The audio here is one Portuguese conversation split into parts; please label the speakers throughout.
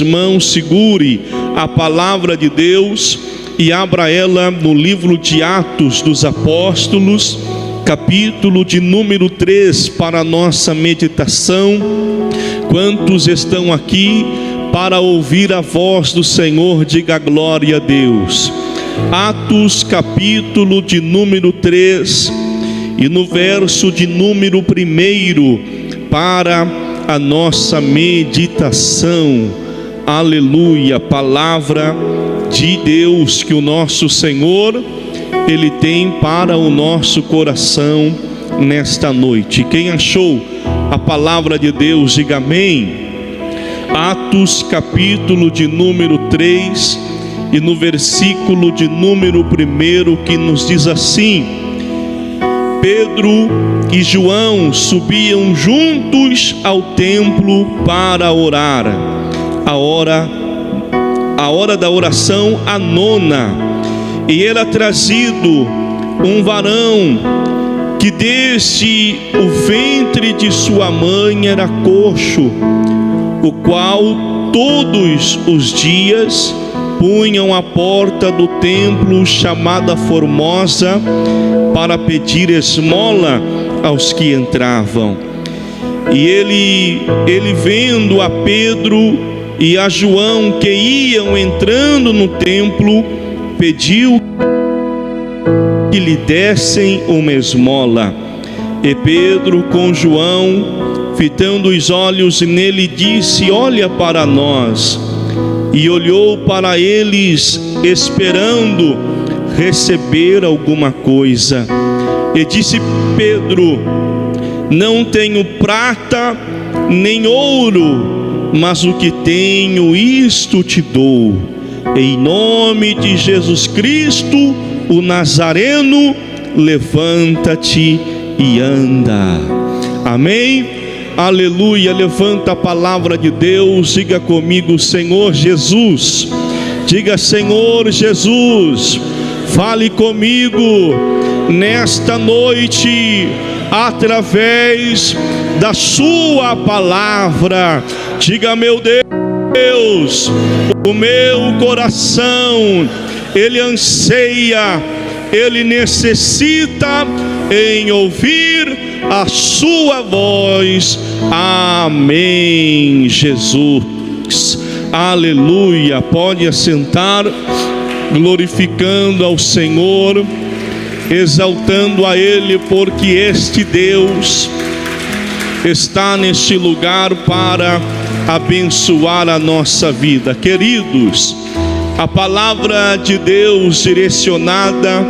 Speaker 1: suas mãos, segure a palavra de Deus e abra ela no livro de Atos dos Apóstolos, capítulo de número 3, para a nossa meditação. Quantos estão aqui para ouvir a voz do Senhor? Diga glória a Deus. Atos, capítulo de número 3, e no verso de número 1, para a nossa meditação. Aleluia, palavra de Deus que o nosso Senhor, Ele tem para o nosso coração nesta noite. Quem achou a palavra de Deus, diga amém. Atos, capítulo de número 3, e no versículo de número 1, que nos diz assim: Pedro e João subiam juntos ao templo para orar. A hora da oração, a nona, e era trazido um varão que desde o ventre de sua mãe era coxo, o qual todos os dias punham à porta do templo chamada Formosa para pedir esmola aos que entravam. E ele vendo a Pedro e a João que iam entrando no templo, pediu que lhe dessem uma esmola. E Pedro com João, fitando os olhos nele, disse: olha para nós. E olhou para eles, esperando receber alguma coisa. E disse Pedro: não tenho prata nem ouro, mas o que tenho, isto te dou. Em nome de Jesus Cristo, o Nazareno, levanta-te e anda. Amém? Aleluia. Levanta a palavra de Deus, diga comigo: Senhor Jesus. Diga: Senhor Jesus, fale comigo nesta noite, através da sua palavra. Diga: meu Deus, o meu coração, ele anseia, ele necessita em ouvir a sua voz. Amém, Jesus. Aleluia. Pode assentar, glorificando ao Senhor, exaltando a Ele, porque este Deus está neste lugar para abençoar a nossa vida. Queridos, a palavra de Deus direcionada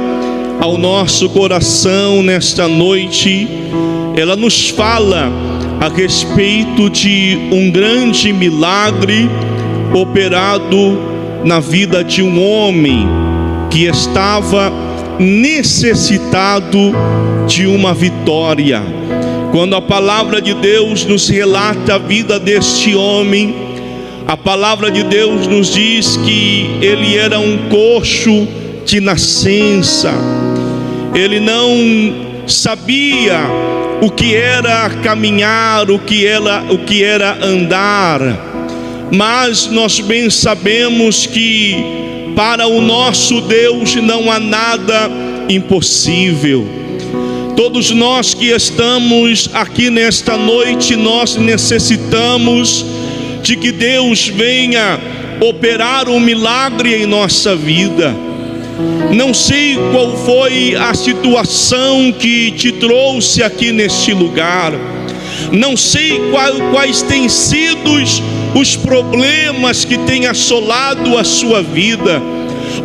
Speaker 1: ao nosso coração nesta noite, ela nos fala a respeito de um grande milagre operado na vida de um homem que estava necessitado de uma vitória. Quando a palavra de Deus nos relata a vida deste homem, a palavra de Deus nos diz que ele era um coxo de nascença. Ele não sabia o que era caminhar, o que era andar, mas nós bem sabemos que para o nosso Deus não há nada impossível. Todos nós que estamos aqui nesta noite, nós necessitamos de que Deus venha operar um milagre em nossa vida. Não sei qual foi a situação que te trouxe aqui neste lugar. Não sei quais têm sido os problemas que têm assolado a sua vida,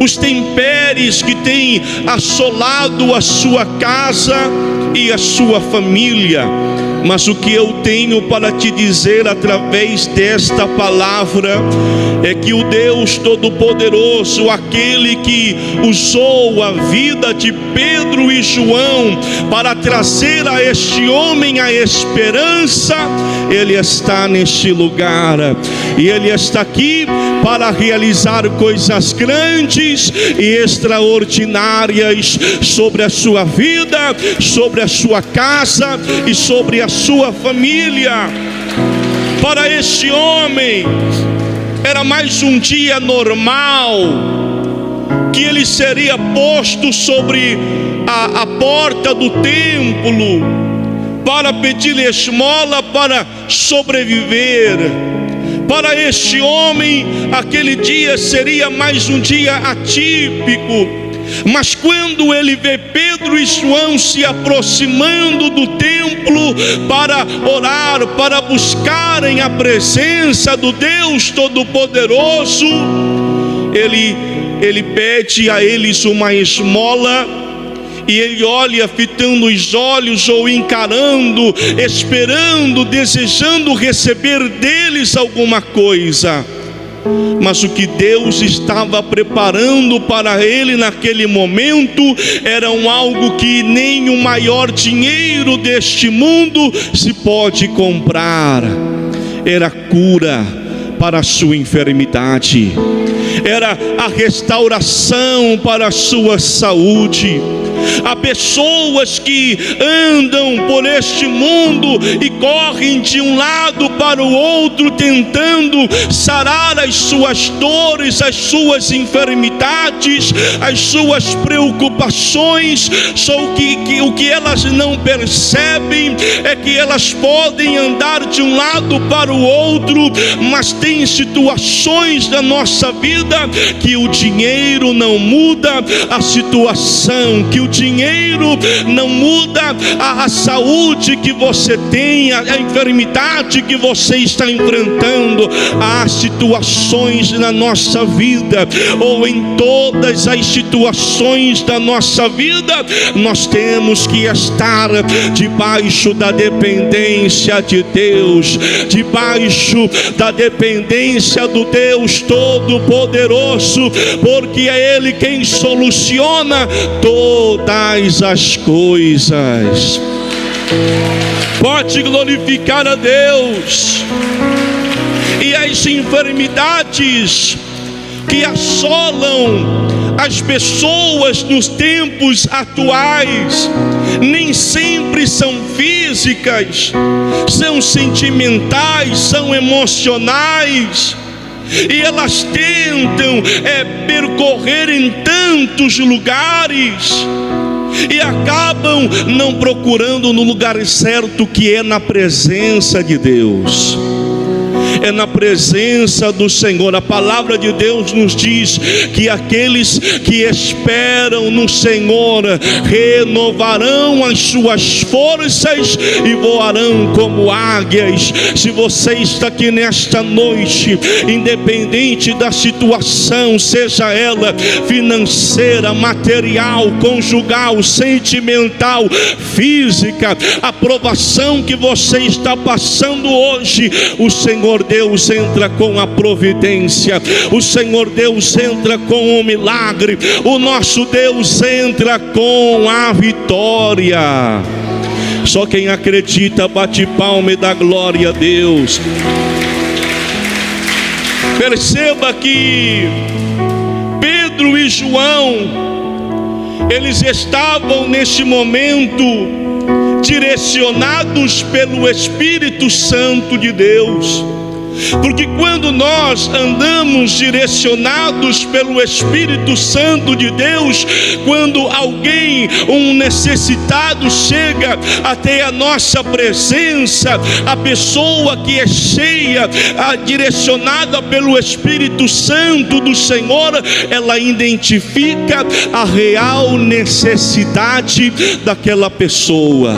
Speaker 1: os temperes que têm assolado a sua casa e a sua família. Mas o que eu tenho para te dizer através desta palavra é que o Deus Todo-Poderoso, aquele que usou a vida de Pedro e João para trazer a este homem a esperança, Ele está neste lugar, e Ele está aqui para realizar coisas grandes e extraordinárias sobre a sua vida, sobre a sua casa e sobre a sua família. Para este homem era mais um dia normal, que ele seria posto sobre a porta do templo para pedir esmola para sobreviver. Para este homem, aquele dia seria mais um dia atípico. Mas quando ele vê Pedro e João se aproximando do templo para orar, para buscarem a presença do Deus Todo-Poderoso, ele pede a eles uma esmola. E ele olha fitando os olhos ou encarando, esperando, desejando receber deles alguma coisa. Mas o que Deus estava preparando para ele naquele momento era algo que nem o maior dinheiro deste mundo se pode comprar. Era cura para a sua enfermidade, era a restauração para a sua saúde. Há pessoas que andam por este mundo e correm de um lado para o outro tentando sarar as suas dores, as suas enfermidades, as suas preocupações. Só o que elas não percebem é que elas podem andar de um lado para o outro, mas tem situações da nossa vida que o dinheiro não muda a situação, que o dinheiro não muda a saúde que você tem, a enfermidade que você está enfrentando. Há situações na nossa vida, ou em todas as situações da nossa vida, nós temos que estar debaixo da dependência de Deus, debaixo da dependência do Deus Todo-Poderoso, porque é Ele quem soluciona todas as coisas. Pode glorificar a Deus. E as enfermidades que assolam as pessoas nos tempos atuais nem sempre são físicas, são sentimentais, são emocionais. E elas tentam percorrer em tantos lugares e acabam não procurando no lugar certo, que é na presença de Deus. É na presença do Senhor. A palavra de Deus nos diz que aqueles que esperam no Senhor renovarão as suas forças e voarão como águias. Se você está aqui nesta noite, independente da situação, seja ela financeira, material, conjugal, sentimental, física, a provação que você está passando hoje, o Senhor Deus entra com a providência, o Senhor Deus entra com o milagre, o nosso Deus entra com a vitória. Só quem acredita bate palma e dá glória a Deus. Perceba que Pedro e João, eles estavam neste momento direcionados pelo Espírito Santo de Deus. Porque quando nós andamos direcionados pelo Espírito Santo de Deus, quando alguém, um necessitado, chega até a nossa presença, a pessoa que é cheia, direcionada pelo Espírito Santo do Senhor, ela identifica a real necessidade daquela pessoa.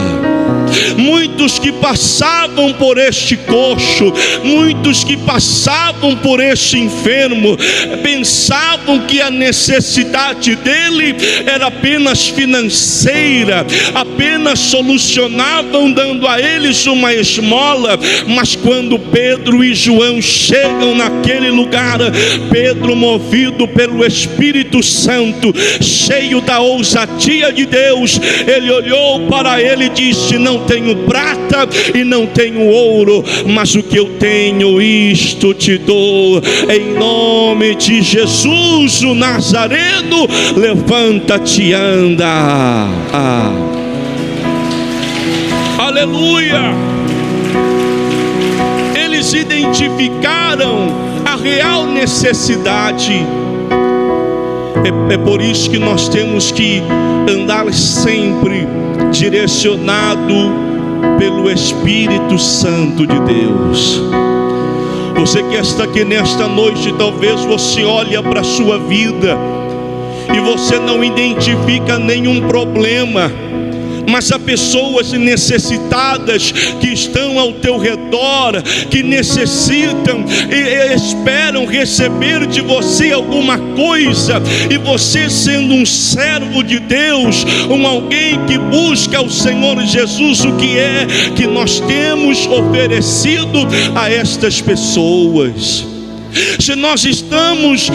Speaker 1: Muitos que passavam por este coxo, muitos que passavam por este enfermo, pensavam que a necessidade dele era apenas financeira, apenas solucionavam dando a eles uma esmola. Mas quando Pedro e João chegam naquele lugar, Pedro, movido pelo Espírito Santo, cheio da ousadia de Deus, ele olhou para ele e disse: não tenho prata e não tenho ouro, mas o que eu tenho, isto te dou. Em nome de Jesus o Nazareno, levanta-te e anda. Aleluia. Eles identificaram a real necessidade. É por isso que nós temos que andar sempre direcionado pelo Espírito Santo de Deus. Você que está aqui nesta noite, talvez você olhe para a sua vida e você não identifica nenhum problema, mas há pessoas necessitadas que estão ao teu redor, que necessitam e esperam receber de você alguma coisa, e você, sendo um servo de Deus, alguém que busca ao Senhor Jesus, o que é que nós temos oferecido a estas pessoas? Se nós estamos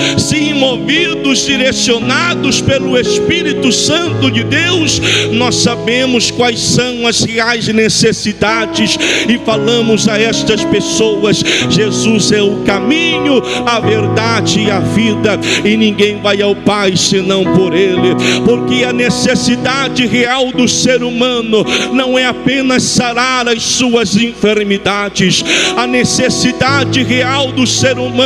Speaker 1: movidos, direcionados pelo Espírito Santo de Deus, nós sabemos quais são as reais necessidades e falamos a estas pessoas: Jesus é o caminho, a verdade e a vida, e ninguém vai ao Pai senão por Ele. Porque a necessidade real do ser humano não é apenas sarar as suas enfermidades. A necessidade real do ser humano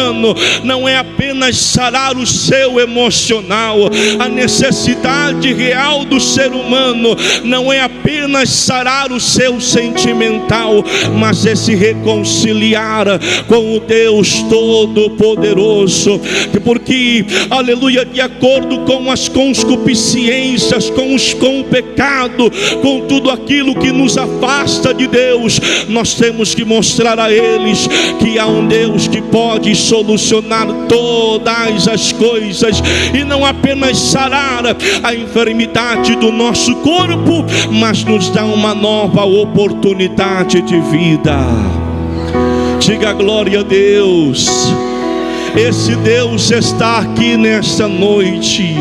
Speaker 1: não é apenas sarar o seu emocional. A necessidade real do ser humano não é apenas sarar o seu sentimental, mas é se reconciliar com o Deus Todo-Poderoso. Porque, aleluia, de acordo com as concupiscências, com o pecado, com tudo aquilo que nos afasta de Deus, nós temos que mostrar a eles que há um Deus que pode solucionar todas as coisas, e não apenas sarar a enfermidade do nosso corpo, mas nos dá uma nova oportunidade de vida. Diga glória a Deus. Esse Deus está aqui nesta noite.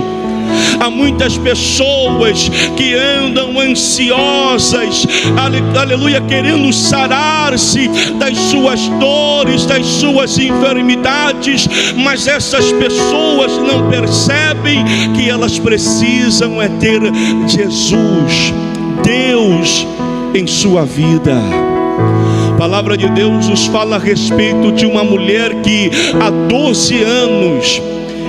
Speaker 1: Há muitas pessoas que andam ansiosas, aleluia, querendo sarar-se das suas dores, das suas enfermidades, mas essas pessoas não percebem que elas precisam ter Jesus, Deus em sua vida. A palavra de Deus nos fala a respeito de uma mulher que há 12 anos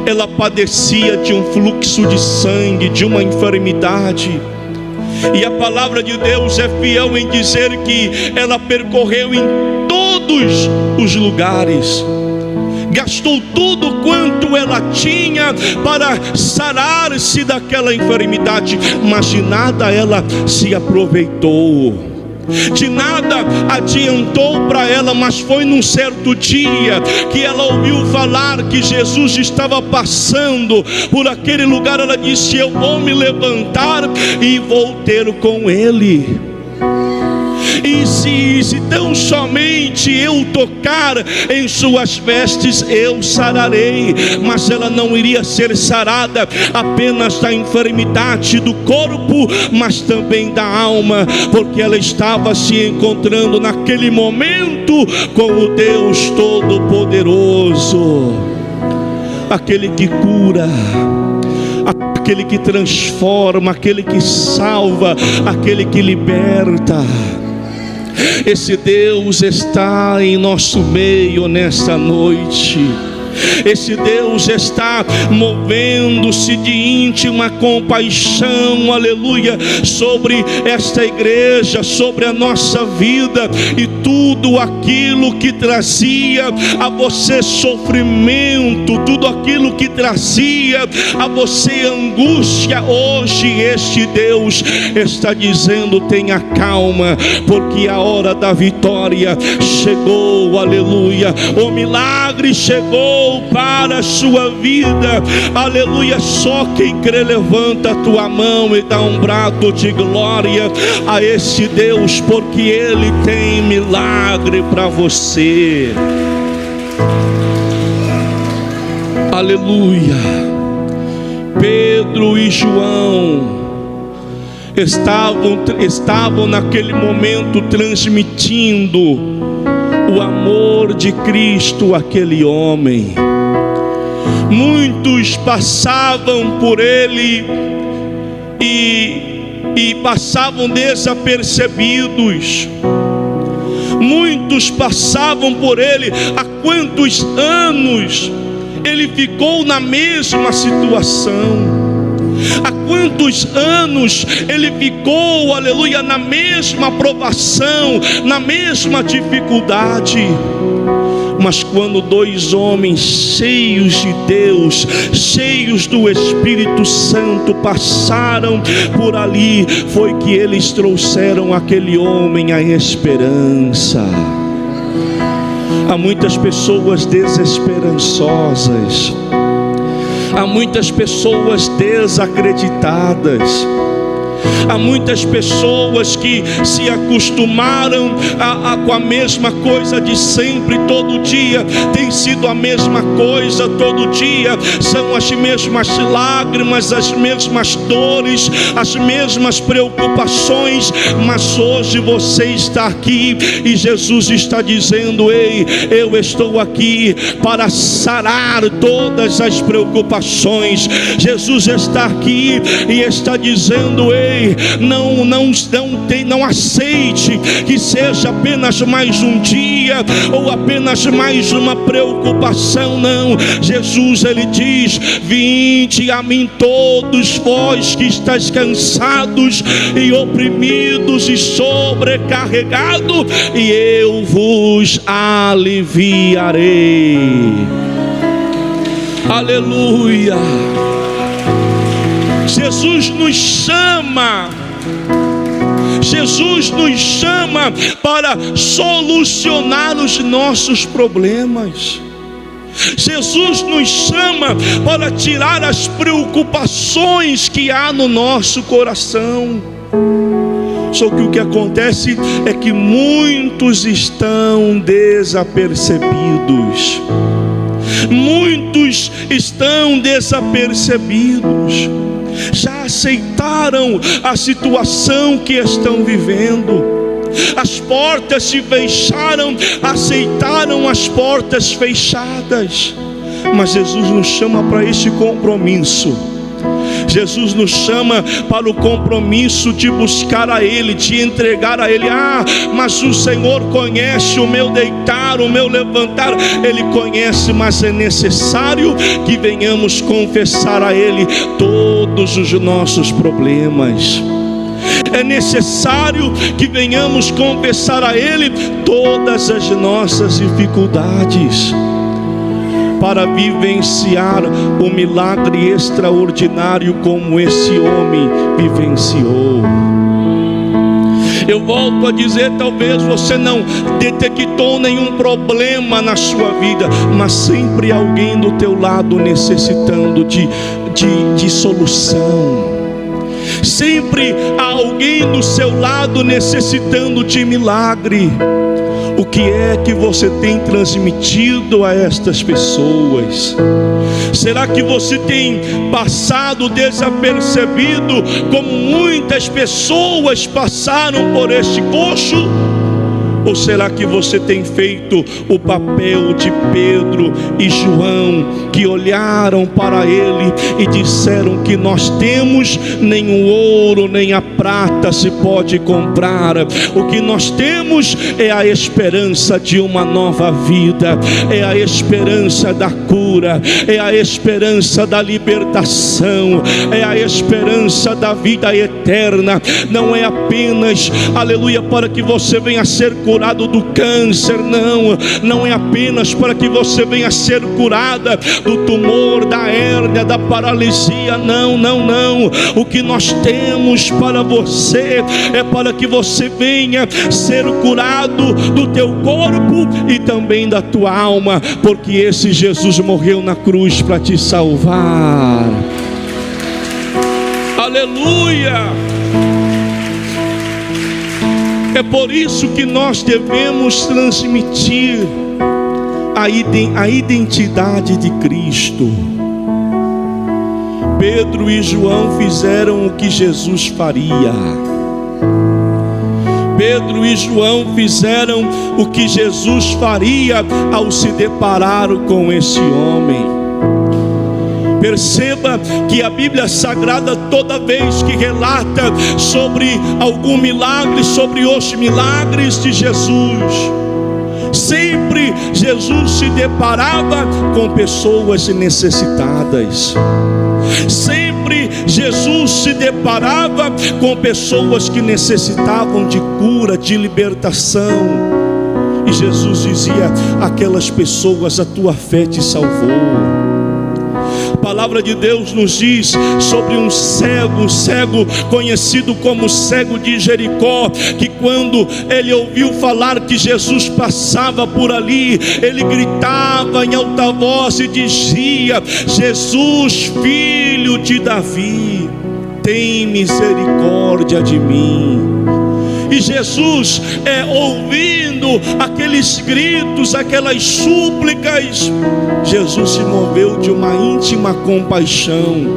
Speaker 1: ela padecia de um fluxo de sangue, de uma enfermidade. E a palavra de Deus é fiel em dizer que ela percorreu em todos os lugares, gastou tudo quanto ela tinha para sarar-se daquela enfermidade, mas de nada ela se aproveitou. De nada adiantou para ela. Mas foi num certo dia que ela ouviu falar que Jesus estava passando por aquele lugar. Ela disse: eu vou me levantar e vou ter com Ele. E se tão somente eu tocar em suas vestes, eu sararei. Mas ela não iria ser sarada apenas da enfermidade do corpo, mas também da alma, porque ela estava se encontrando naquele momento com o Deus Todo-Poderoso, aquele que cura, aquele que transforma, aquele que salva, aquele que liberta. Esse Deus está em nosso meio nesta noite. Esse Deus está movendo-se de íntima compaixão, aleluia, sobre esta igreja, sobre a nossa vida, e tudo aquilo que trazia a você sofrimento, tudo aquilo que trazia a você angústia, hoje este Deus está dizendo: tenha calma, porque a hora da vitória chegou, aleluia. O milagre chegou para a sua vida, aleluia. Só quem crê, levanta a tua mão e dá um brado de glória a esse Deus, porque Ele tem milagre para você. Aleluia. Pedro e João estavam naquele momento transmitindo o amor de Cristo àquele homem. Muitos passavam por ele e passavam desapercebidos, Muitos passavam por ele. Há quantos anos ele ficou na mesma situação? Há quantos anos ele ficou, aleluia, na mesma provação, na mesma dificuldade? Mas quando dois homens cheios de Deus, cheios do Espírito Santo passaram por ali, foi que eles trouxeram àquele homem a esperança. Há muitas pessoas desesperançosas, há muitas pessoas desacreditadas, há muitas pessoas que se acostumaram com a mesma coisa de sempre. Todo dia tem sido a mesma coisa, todo dia são as mesmas lágrimas, as mesmas dores, as mesmas preocupações. Mas hoje você está aqui e Jesus está dizendo: ei, eu estou aqui para sarar todas as preocupações. Jesus está aqui e está dizendo: ei, não aceite que seja apenas mais um dia ou apenas mais uma preocupação. Não, Jesus, ele diz: vinde a mim todos vós que estáis cansados e oprimidos e sobrecarregados, e eu vos aliviarei. Aleluia. Jesus nos chama para solucionar os nossos problemas. Jesus nos chama para tirar as preocupações que há no nosso coração. Só que o que acontece é que muitos estão desapercebidos. Muitos estão desapercebidos. Já aceitaram a situação que estão vivendo. As portas se fecharam, aceitaram as portas fechadas. Mas Jesus nos chama para esse compromisso. Jesus nos chama para o compromisso de buscar a Ele, de entregar a Ele. Mas o Senhor conhece o meu deitar, o meu levantar. Ele conhece, mas é necessário que venhamos confessar a Ele todos os nossos problemas. É necessário que venhamos confessar a Ele todas as nossas dificuldades, para vivenciar o milagre extraordinário como esse homem vivenciou. Eu volto a dizer, talvez você não detectou nenhum problema na sua vida, mas sempre alguém do teu lado necessitando de solução. Sempre há alguém do seu lado necessitando de milagre. O que é que você tem transmitido a estas pessoas? Será que você tem passado desapercebido como muitas pessoas passaram por este coxo? Ou será que você tem feito o papel de Pedro e João, que olharam para ele e disseram que nós temos, nem o ouro nem a prata se pode comprar. O que nós temos é a esperança de uma nova vida, é a esperança da cura, é a esperança da libertação, é a esperança da vida eterna. Não é apenas, aleluia, para que você venha ser curado do câncer, não é apenas para que você venha ser curada do tumor, da hérnia, da paralisia. Não. O que nós temos para você é para que você venha ser curado do teu corpo e também da tua alma, porque esse Jesus morreu na cruz para te salvar. Aleluia. É por isso que nós devemos transmitir a identidade de Cristo. Pedro e João fizeram o que Jesus faria. Pedro e João fizeram o que Jesus faria ao se deparar com esse homem. Perceba que a Bíblia Sagrada, toda vez que relata sobre algum milagre, sobre os milagres de Jesus, sempre Jesus se deparava com pessoas necessitadas. Sempre Jesus se deparava com pessoas que necessitavam de cura, de libertação. E Jesus dizia: aquelas pessoas, a tua fé te salvou. A palavra de Deus nos diz sobre um cego conhecido como cego de Jericó, que quando ele ouviu falar que Jesus passava por ali, ele gritava em alta voz e dizia: Jesus, filho de Davi, tem misericórdia de mim. E Jesus, ouvindo aqueles gritos, aquelas súplicas, Jesus se moveu de uma íntima compaixão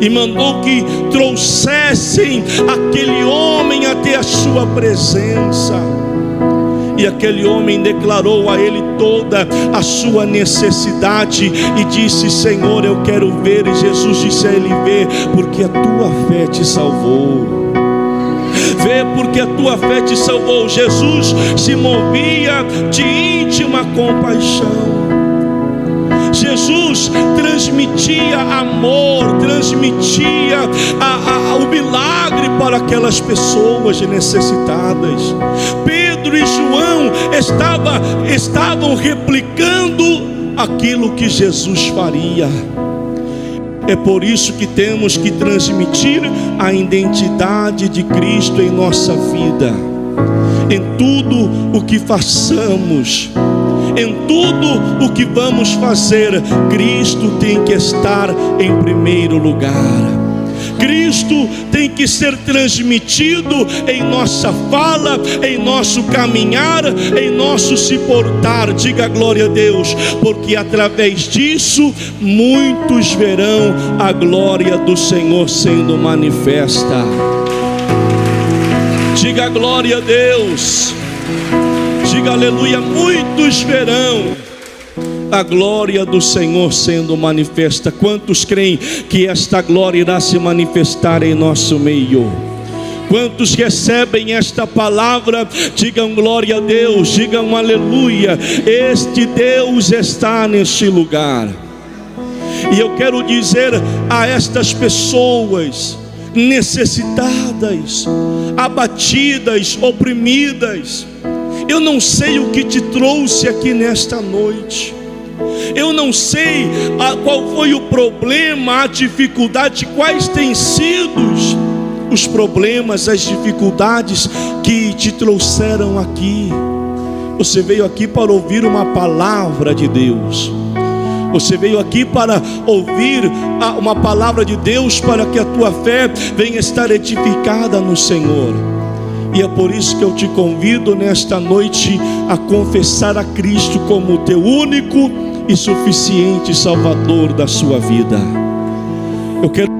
Speaker 1: e mandou que trouxessem aquele homem até a sua presença. E aquele homem declarou a ele toda a sua necessidade e disse: Senhor, eu quero ver. E Jesus disse a ele: vê, porque a tua fé te salvou. Vê, porque a tua fé te salvou. Jesus se movia de íntima compaixão. Jesus transmitia amor, transmitia o milagre para aquelas pessoas necessitadas. Pedro e João estavam replicando aquilo que Jesus faria. É por isso que temos que transmitir a identidade de Cristo em nossa vida, em tudo o que façamos, em tudo o que vamos fazer. Cristo tem que estar em primeiro lugar. Cristo tem que ser transmitido em nossa fala, em nosso caminhar, em nosso se portar. Diga glória a Deus, porque através disso muitos verão a glória do Senhor sendo manifesta. Diga glória a Deus, diga aleluia. Muitos verão a glória do Senhor sendo manifesta. Quantos creem que esta glória irá se manifestar em nosso meio? Quantos recebem esta palavra? Digam glória a Deus, digam aleluia. Este Deus está neste lugar. E eu quero dizer a estas pessoas necessitadas, abatidas, oprimidas: eu não sei o que te trouxe aqui nesta noite. Eu não sei qual foi o problema, a dificuldade, quais têm sido os problemas, as dificuldades que te trouxeram aqui. Você veio aqui para ouvir uma palavra de Deus. Você veio aqui para ouvir uma palavra de Deus, para que a tua fé venha estar edificada no Senhor. E é por isso que eu te convido nesta noite a confessar a Cristo como o teu único e suficiente Salvador da sua vida. Eu quero